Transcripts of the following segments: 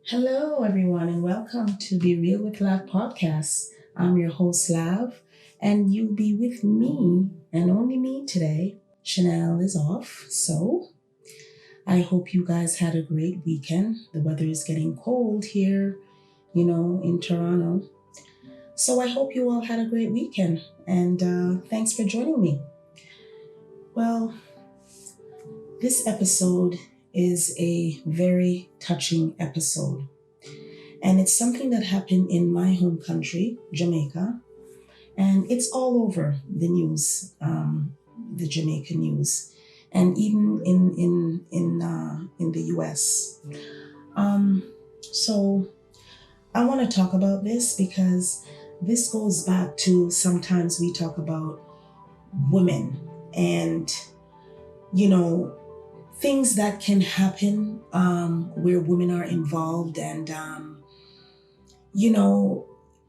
Hello, everyone, and welcome to Be Real with Lav podcast. I'm your host, Lav, and you'll be with me and only me today. Chanel is off, so I hope you guys had a great weekend. The weather is getting cold here, in Toronto. So I hope you all had a great weekend, and thanks for joining me. Well, this episode is a very touching episode. And it's something that happened in my home country, Jamaica, and it's all over the news, the Jamaican news, and even in the U.S. So I want to talk about this because this goes back to sometimes we talk about women and things that can happen where women are involved and.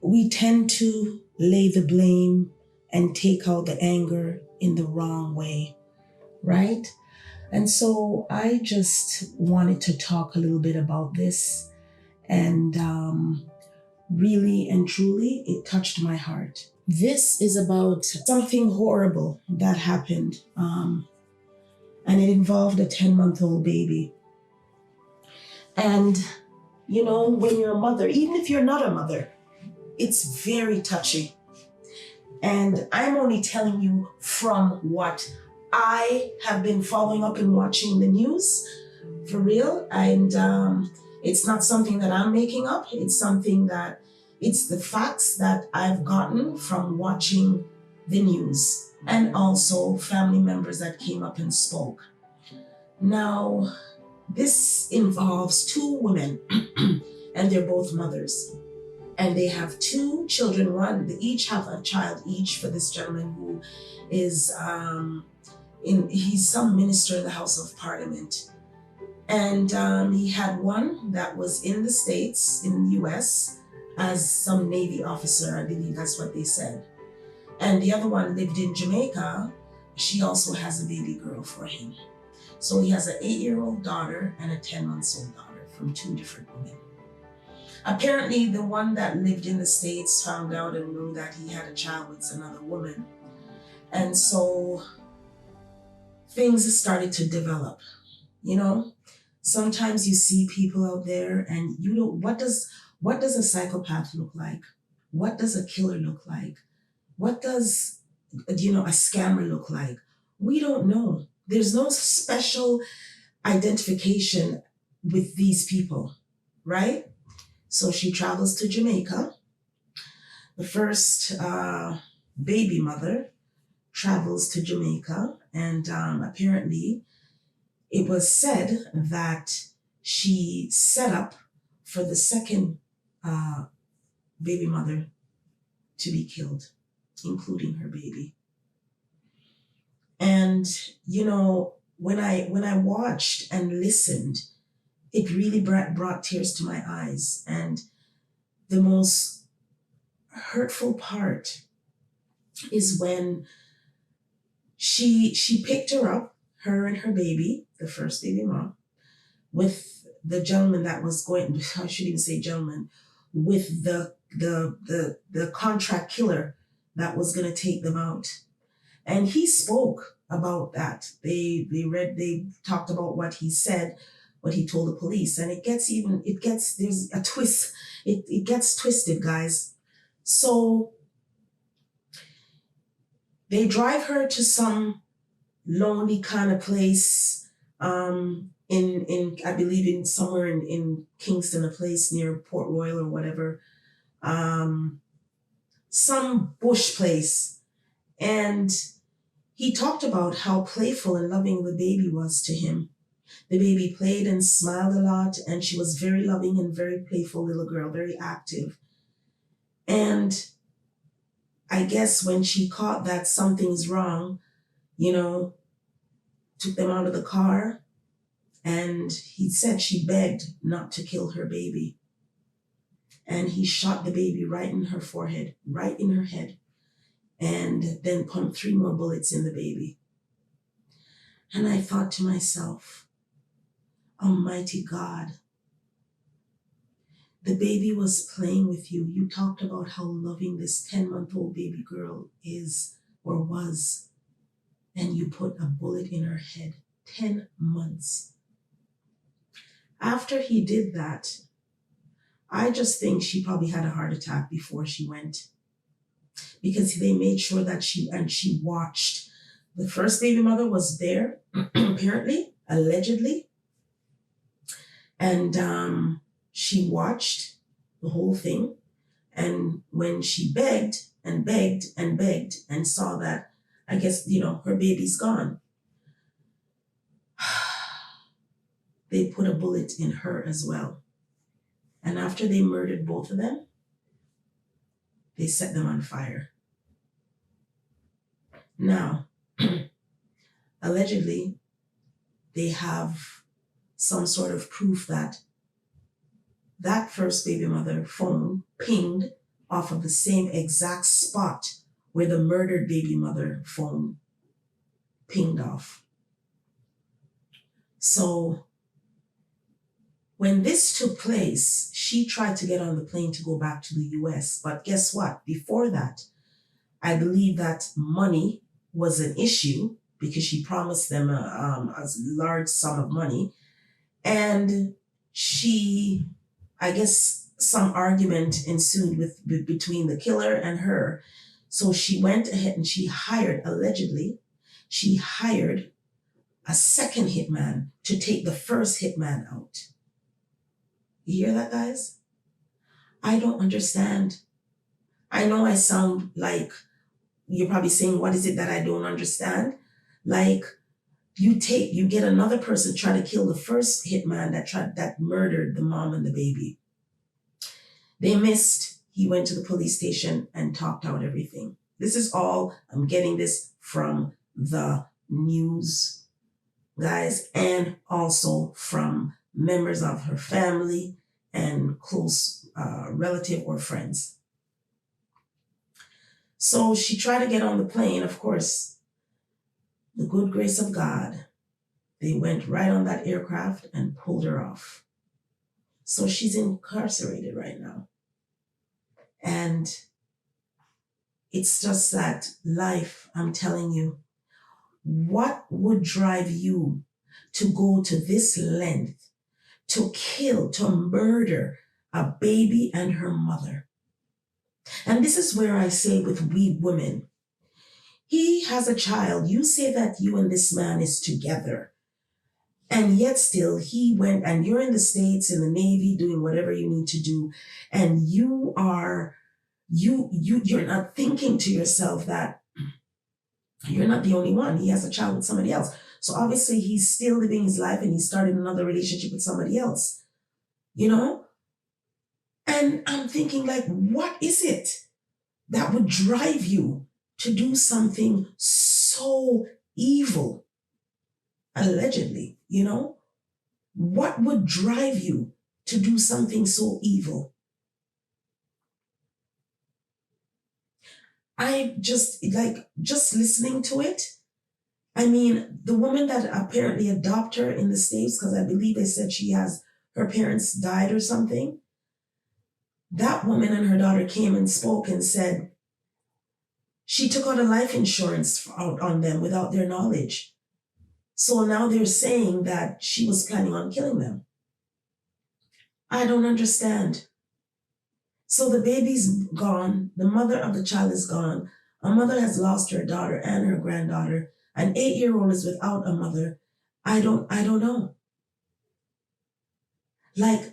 We tend to lay the blame and take out the anger in the wrong way, right? And so I just wanted to talk a little bit about this. And really and truly, it touched my heart. This is about something horrible that happened. And it involved a 10-month-old baby. And, when you're a mother, even if you're not a mother, it's very touching. And I'm only telling you from what I have been following up and watching the news for real. And it's not something that I'm making up. It's the facts that I've gotten from watching the news and also family members that came up and spoke. Now, this involves two women and they're both mothers. And they have two children. They each have a child each for this gentleman who is he's some minister in the House of Parliament. And he had one that was in the States, in the US, as some Navy officer, I believe that's what they said. And the other one lived in Jamaica. She also has a baby girl for him. So he has an 8-year-old daughter and a 10-month-old daughter from two different women. Apparently, the one that lived in the States found out and knew that he had a child with another woman. And so things started to develop. Sometimes you see people out there and what does a psychopath look like? What does a killer look like? What does, a scammer look like? We don't know. There's no special identification with these people, right? So she travels to Jamaica. The first baby mother travels to Jamaica, and apparently it was said that she set up for the second baby mother to be killed, including her baby. And when I watched and listened, it really brought tears to my eyes. And the most hurtful part is when she picked her up, her and her baby, the first baby mom, with the gentleman that was going, I shouldn't even say gentleman, with the contract killer that was going to take them out. And he spoke about that. They talked about what he said, what he told the police, and there's a twist. It gets twisted, guys. So they drive her to some lonely kind of place, in I believe in somewhere in Kingston, a place near Port Royal or whatever, some bush place. And he talked about how playful and loving the baby was to him. The baby played and smiled a lot, and she was very loving and very playful little girl, very active. And I guess when she caught that something's wrong, took them out of the car, and he said she begged not to kill her baby. And he shot the baby right in her forehead, right in her head, and then pumped 3 more bullets in the baby. And I thought to myself, Almighty God, The baby was playing with you. You talked about how loving this 10-month-old baby girl is or was, and you put a bullet in her head. 10 months. After he did that, I just think she probably had a heart attack before she went, because they made sure that she watched. The first baby mother was there, apparently, allegedly, and she watched the whole thing. And when she begged and begged and begged and saw that, I guess, her baby's gone, they put a bullet in her as well. And after they murdered both of them, they set them on fire. Now, allegedly, they have some sort of proof that that first baby mother phone pinged off of the same exact spot where the murdered baby mother phone pinged off. So when this took place, she tried to get on the plane to go back to the US. But guess what? Before that, I believe that money was an issue because she promised them a large sum of money. And I guess some argument ensued between the killer and her. So she went ahead and allegedly, she hired a second hitman to take the first hitman out. You hear that, guys? I don't understand. I know I sound like you're probably saying, what is it that I don't understand? Like, you get another person, try to kill the first hitman that murdered the mom and the baby. They missed. He went to the police station and talked out everything. This is all, I'm getting this from the news, guys, and also from members of her family and close relative or friends. So she tried to get on the plane. Of course, the good grace of God, they went right on that aircraft and pulled her off. So she's incarcerated right now. And it's just that life, I'm telling you, what would drive you to go to this length, to kill, to murder a baby and her mother? And this is where I say with we women, he has a child. You say that you and this man is together. And yet still he went, and you're in the States, in the Navy, doing whatever you need to do. And you're not thinking to yourself that you're not the only one. He has a child with somebody else. So obviously he's still living his life and he started another relationship with somebody else, And I'm thinking, like, what is it that would drive you to do something so evil? Allegedly, What would drive you to do something so evil? I just listening to it. I mean, the woman that apparently adopted her in the States, because I believe they said her parents died or something. That woman and her daughter came and spoke and said she took out a life insurance out on them without their knowledge. So now they're saying that she was planning on killing them. I don't understand. So the baby's gone. The mother of the child is gone. A mother has lost her daughter and her granddaughter. An 8-year-old is without a mother. I don't know. Like,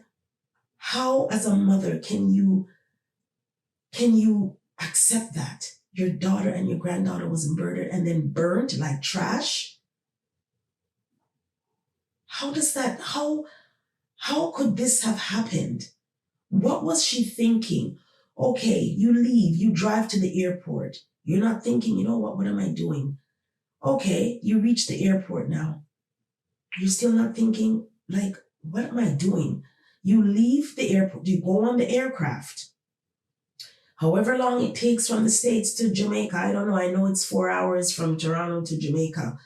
how as a mother can you accept that your daughter and your granddaughter was murdered and then burnt like trash? How does that, how could this have happened? What was she thinking? Okay, you leave, you drive to the airport. You're not thinking, what am I doing? Okay, you reach the airport now. You're still not thinking, like, what am I doing? You leave the airport, you go on the aircraft. However long it takes from the States to Jamaica, I don't know, I know it's 4 hours from Toronto to Jamaica,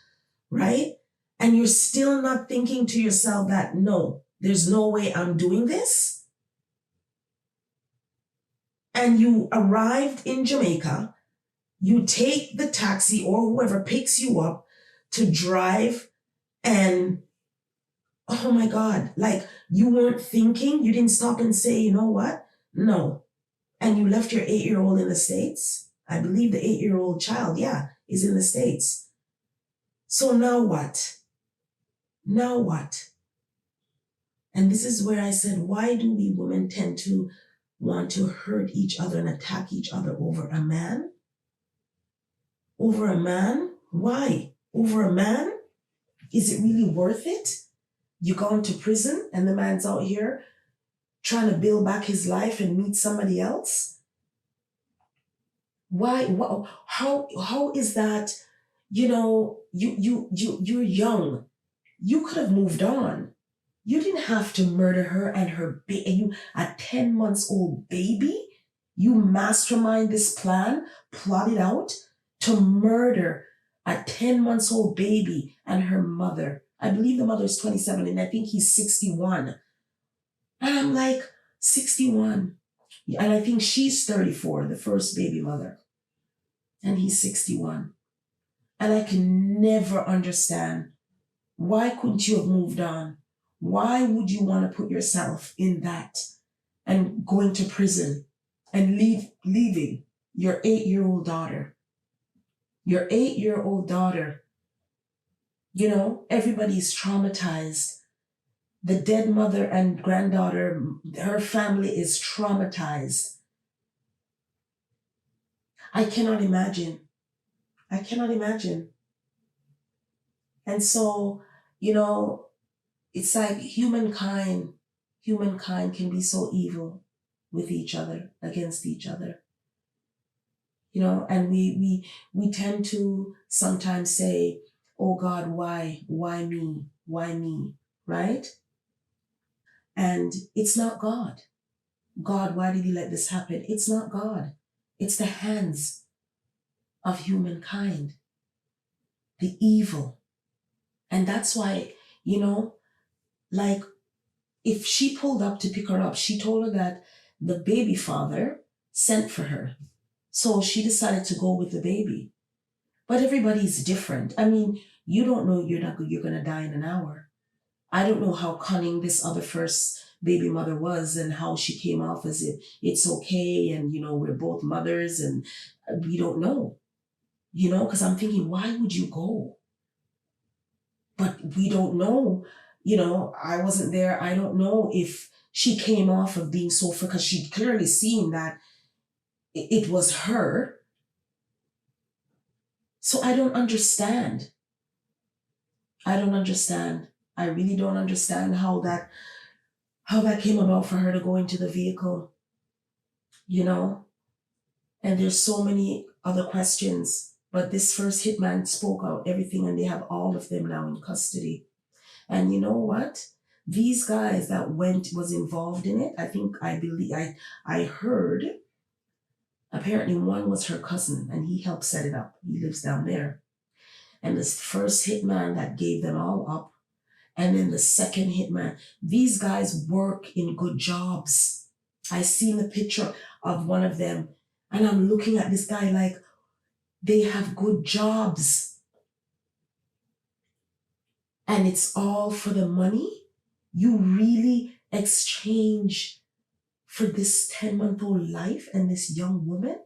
right? And you're still not thinking to yourself that, no, there's no way I'm doing this. and you arrived in Jamaica, you take the taxi or whoever picks you up to drive, and oh my God, like you weren't thinking, you didn't stop and say, you know what? No. And you left your 8-year-old in the States. I believe the 8-year-old child, yeah, is in the States. So now what? Now what? And this is where I said, why do we women tend to want to hurt each other and attack each other over a man? Over a man? Why? Over a man? Is it really worth it? You gone to prison and the man's out here trying to build back his life and meet somebody else? Why? How is that? You're young. You could have moved on. You didn't have to murder her and her baby. A 10 months old baby. You mastermind this plan, plot it out to murder a 10 months old baby and her mother. I believe the mother is 27 and I think he's 61. And I'm like, 61. And I think she's 34, the first baby mother. And he's 61. And I can never understand, why couldn't you have moved on? Why would you want to put yourself in that and going to prison and leaving your 8-year-old daughter? Your 8-year-old daughter. Everybody's traumatized. The dead mother and granddaughter, her family is traumatized. I cannot imagine. And so, it's like humankind can be so evil with each other, against each other. And we tend to sometimes say, oh God, why me? Why me? Right? And it's not God. God, why did you let this happen? It's not God. It's the hands of humankind, the evil. And that's why, like if she pulled up to pick her up, she told her that the baby father sent for her. So she decided to go with the baby. But everybody's different. I mean, you don't know you're going to die in an hour. I don't know how cunning this other first baby mother was and how she came off as if it's okay and, we're both mothers and we don't know, because I'm thinking, why would you go? But we don't know, I wasn't there. I don't know if she came off of being so, because she'd clearly seen that it was her. So I don't understand. I really don't understand how that came about for her to go into the vehicle, and there's so many other questions, but this first hitman spoke out everything and they have all of them now in custody. And you know what? These guys that was involved in it, I heard, apparently one was her cousin and he helped set it up. He lives down there. And this first hitman that gave them all up, and then the second hitman, these guys work in good jobs. I seen the picture of one of them and I'm looking at this guy like, they have good jobs. And it's all for the money? You really exchange for this 10-month-old life and this young woman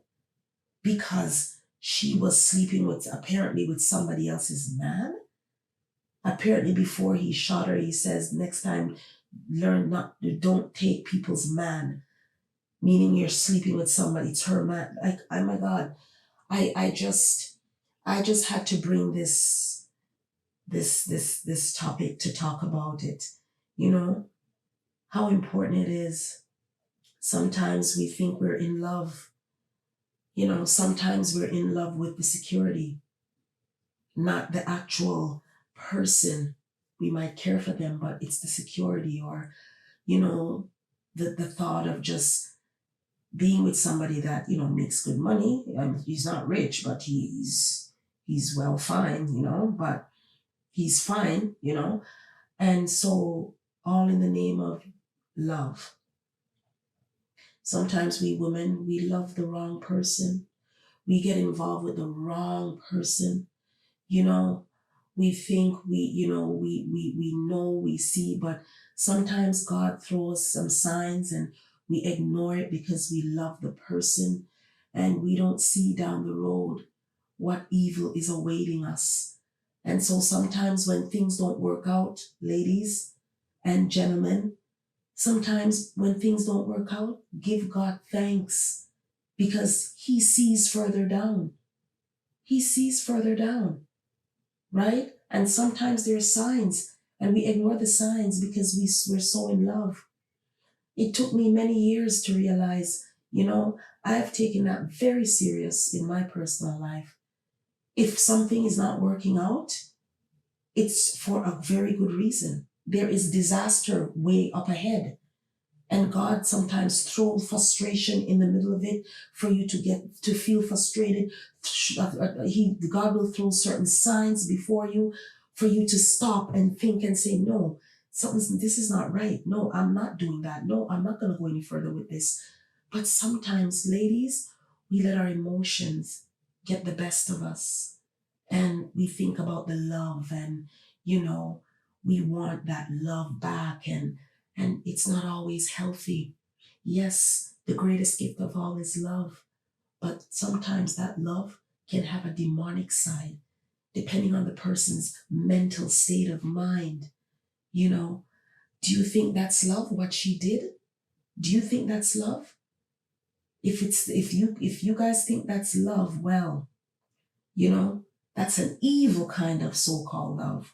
because she was sleeping apparently with somebody else's man? Apparently before he shot her, he says, next time, don't take people's man. Meaning you're sleeping with somebody, it's her man. Like, oh my God. I just had to bring this topic to talk about it. How important it is. Sometimes we think we're in love. Sometimes we're in love with the security, not the actual person. We might care for them, but it's the security or, the thought of just being with somebody that, makes good money. He's not rich, but he's well fine, but he's fine, And so all in the name of love. Sometimes we women, we love the wrong person. We get involved with the wrong person. You know, we think we know, we see, but sometimes God throws some signs and we ignore it because we love the person and we don't see down the road what evil is awaiting us. And so sometimes when things don't work out, ladies and gentlemen, sometimes when things don't work out, give God thanks because He sees further down. He sees further down, right? And sometimes there are signs and we ignore the signs because we're so in love. It took me many years to realize, I've taken that very serious in my personal life. If something is not working out, it's for a very good reason. There is disaster way up ahead. And God sometimes throw frustration in the middle of it for you to get to feel frustrated. God will throw certain signs before you for you to stop and think and say, no, this is not right. No, I'm not doing that. No, I'm not going to go any further with this. But sometimes, ladies, we let our emotions get the best of us and we think about the love and, we want that love back and it's not always healthy. Yes, the greatest gift of all is love, but sometimes that love can have a demonic side, depending on the person's mental state of mind. You know, do you think that's love, what she did? Do you think that's love? If you guys think that's love, well, that's an evil kind of so-called love.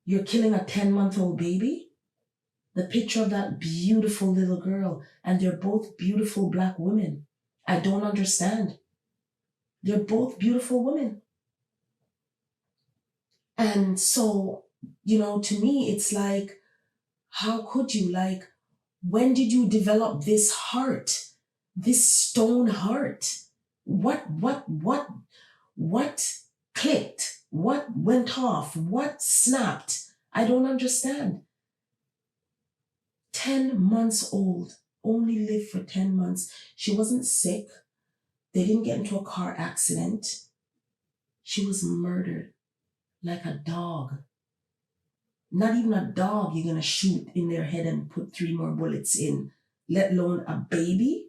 You're killing a 10-month-old baby? The picture of that beautiful little girl, and they're both beautiful black women. I don't understand. They're both beautiful women. And so, to me, it's like, how could you? Like, when did you develop this heart, this stone heart? What clicked? What went off? What snapped? I don't understand. 10 months old, only lived for 10 months. She wasn't sick. They didn't get into a car accident. She was murdered like a dog. Not even a dog you're going to shoot in their head and put 3 more bullets in, let alone a baby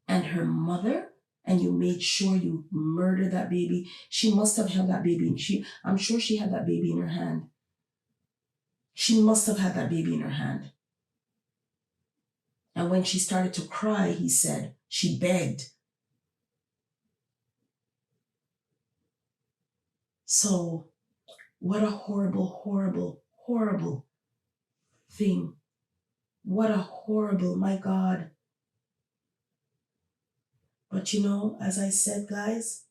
and her mother. And you made sure you murdered that baby. She must have held that baby. I'm sure she had that baby in her hand. She must have had that baby in her hand. And when she started to cry, he said, she begged. So, what a horrible, horrible, horrible thing. What a horrible, my God. But as I said, guys,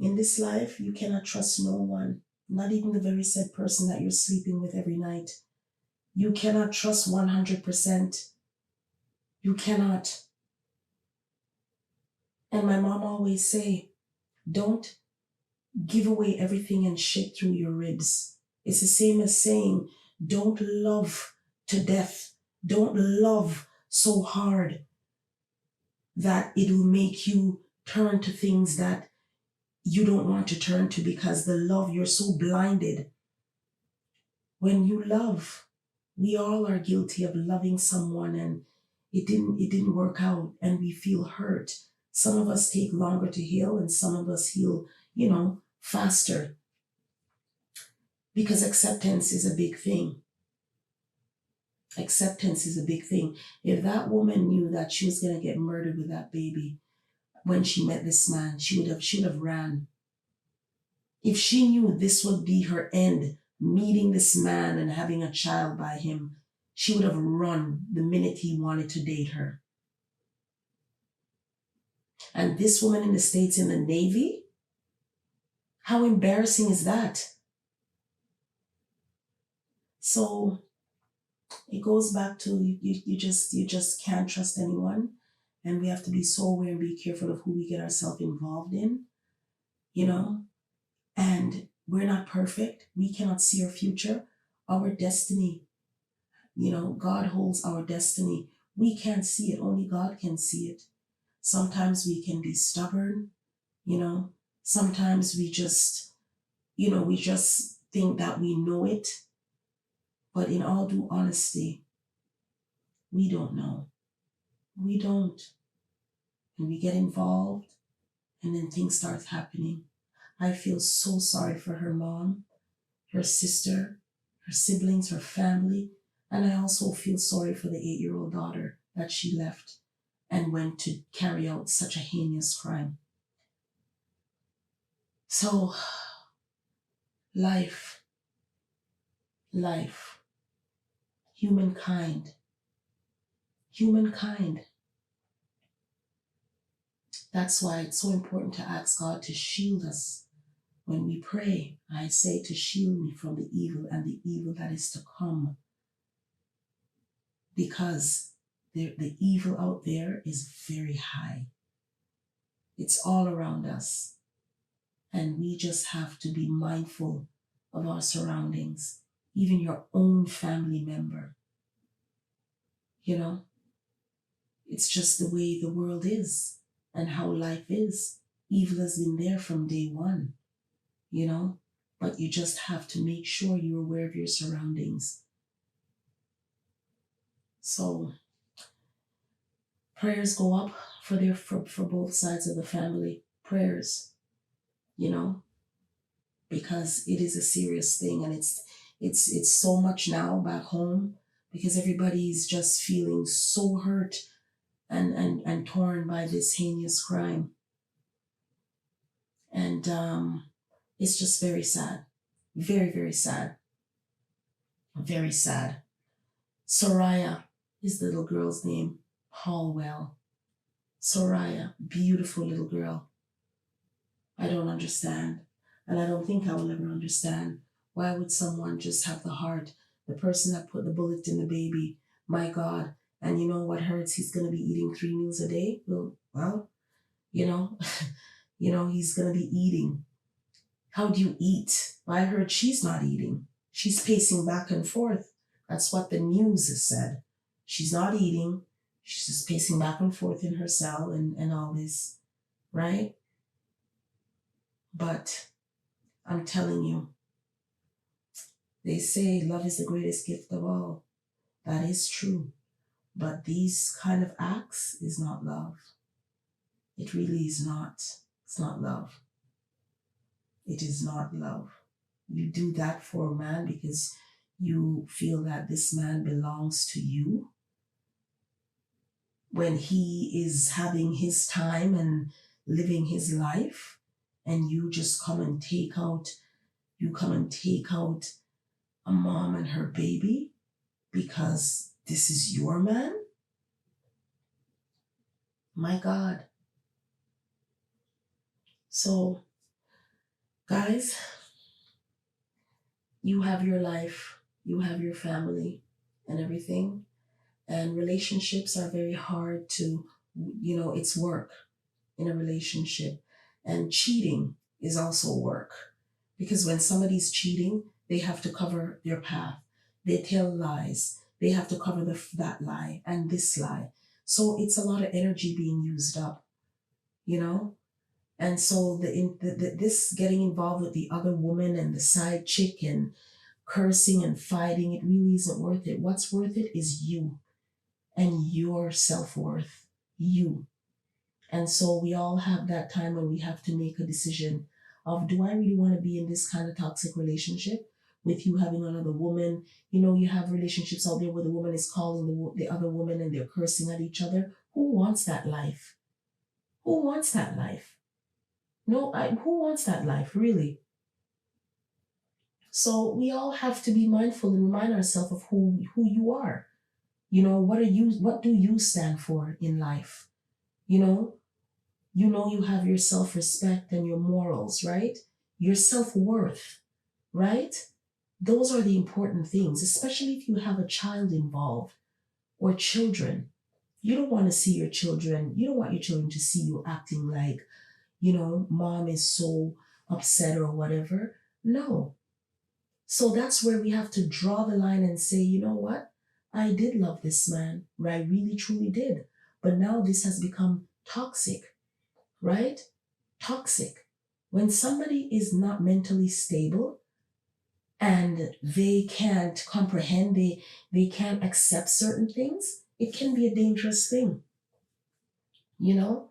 in this life, you cannot trust no one, not even the very said person that you're sleeping with every night. You cannot trust 100%. You cannot. And my mom always say, don't give away everything and shit through your ribs. It's the same as saying, don't love to death. Don't love so hard that it will make you turn to things that you don't want to turn to because the love, you're so blinded. When you love, we all are guilty of loving someone and it didn't work out and we feel hurt. Some of us take longer to heal and some of us heal, faster. Because acceptance is a big thing. Acceptance is a big thing. If that woman knew that she was going to get murdered with that baby when she met this man, she would have ran. If she knew this would be her end, meeting this man and having a child by him, she would have run the minute he wanted to date her. And this woman in the States in the Navy, how embarrassing is that? So it goes back to you just can't trust anyone, and we have to be so aware and be careful of who we get ourselves involved in, and we're not perfect. We cannot see our future, our destiny. God holds our destiny. We can't see it, only God can see it. Sometimes we can be stubborn, you know. Sometimes we just think that we know it, but in all due honesty, we don't know. We don't. And we get involved and then things start happening. I feel so sorry for her mom, her sister, her siblings, her family, and I also feel sorry for the 8-year-old daughter that she left and went to carry out such a heinous crime. So, life, life, humankind, humankind. That's why it's so important to ask God to shield us. When we pray, I say to shield me from the evil and the evil that is to come. Because the evil out there is very high. It's all around us. And we just have to be mindful of our surroundings, even your own family member. You know, it's just the way the world is and how life is. Evil has been there from day one, you know, but you just have to make sure you're aware of your surroundings. So prayers go up for both sides of the family. Prayers, you know, because it is a serious thing, and it's so much now back home because everybody's just feeling so hurt and torn by this heinous crime. And it's just very sad. Very, very sad. Very sad. Soraya is the little girl's name. Hallwell. Soraya, beautiful little girl. I don't understand. And I don't think I will ever understand. Why would someone just have the heart? The person that put the bullet in the baby, my God. And you know what hurts? He's going to be eating 3 meals a day. Well, you know, he's going to be eating. How do you eat? Well, I heard she's not eating. She's pacing back and forth. That's what the news has said. She's not eating. She's just pacing back and forth in her cell and all this, right? But I'm telling you, they say love is the greatest gift of all. That is true. But these kind of acts is not love. It really is not. It's not love. It is not love. You do that for a man because you feel that this man belongs to you. When he is having his time and living his life, and you just come and take out a mom and her baby because this is your man? My God. So, guys, you have your life, you have your family and everything. And relationships are very hard to, it's work in a relationship. And cheating is also work. Because when somebody's cheating, they have to cover their path. They tell lies. They have to cover that lie and this lie. So it's a lot of energy being used up, you know? And so this getting involved with the other woman and the side chick and cursing and fighting, it really isn't worth it. What's worth it is you and your self-worth. You. And so we all have that time when we have to make a decision of, do I really want to be in this kind of toxic relationship with you having another woman? You know, you have relationships out there where the woman is calling the other woman and they're cursing at each other. Who wants that life? Who wants that life? No, who wants that life, really? So we all have to be mindful and remind ourselves of who you are. You know, what do you stand for in life? You know you have your self-respect and your morals, right? Your self-worth, right? Those are the important things, especially if you have a child involved or children. You don't want your children to see you acting like, mom is so upset or whatever. No. So that's where we have to draw the line and say, you know what? I did love this man, I really truly did. But now this has become toxic, right? Toxic. When somebody is not mentally stable and they can't comprehend, they can't accept certain things, it can be a dangerous thing, you know?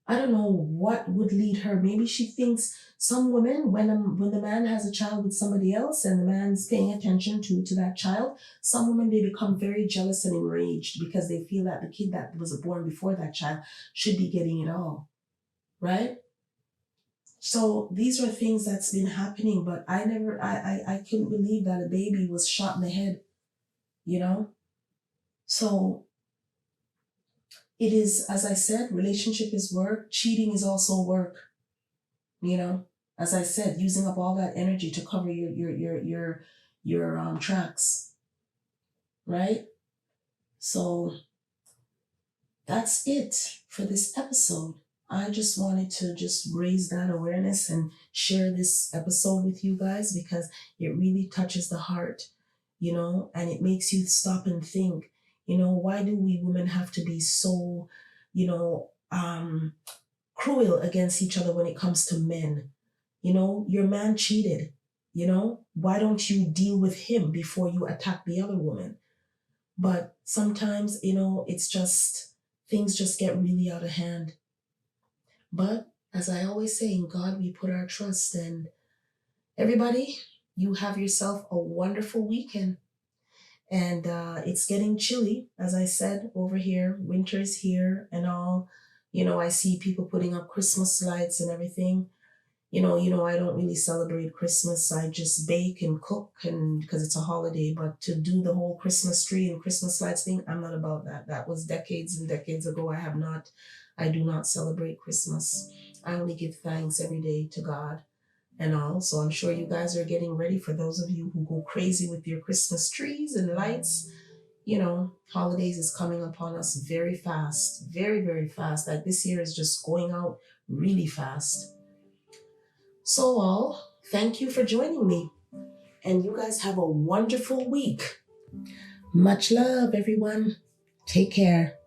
I don't know what would lead her. Maybe she thinks some women, when the man has a child with somebody else and the man's paying attention to that child, some women they become very jealous and enraged because they feel that the kid that was born before that child should be getting it all, right? So these are things that's been happening, but I couldn't believe that a baby was shot in the head, you know? So it is, as I said, relationship is work, cheating is also work, you know? As I said, using up all that energy to cover your tracks, right? So that's it for this episode. I just wanted to just raise that awareness and share this episode with you guys because it really touches the heart, and it makes you stop and think, why do we women have to be so, cruel against each other when it comes to men? Your man cheated, why don't you deal with him before you attack the other woman? But sometimes, it's just things just get really out of hand. But as I always say, in God we put our trust. And everybody, you have yourself a wonderful weekend. And it's getting chilly, as I said, over here. Winter is here and all. I see people putting up Christmas lights and everything. I don't really celebrate Christmas. I just bake and cook and because it's a holiday. But to do the whole Christmas tree and Christmas lights thing, I'm not about that. That was decades and decades ago. I do not celebrate Christmas. I only give thanks every day to God and all. So I'm sure you guys are getting ready. For those of you who go crazy with your Christmas trees and lights, holidays is coming upon us very fast, very, very fast. Like this year is just going out really fast. So all, thank you for joining me. And you guys have a wonderful week. Much love, everyone. Take care.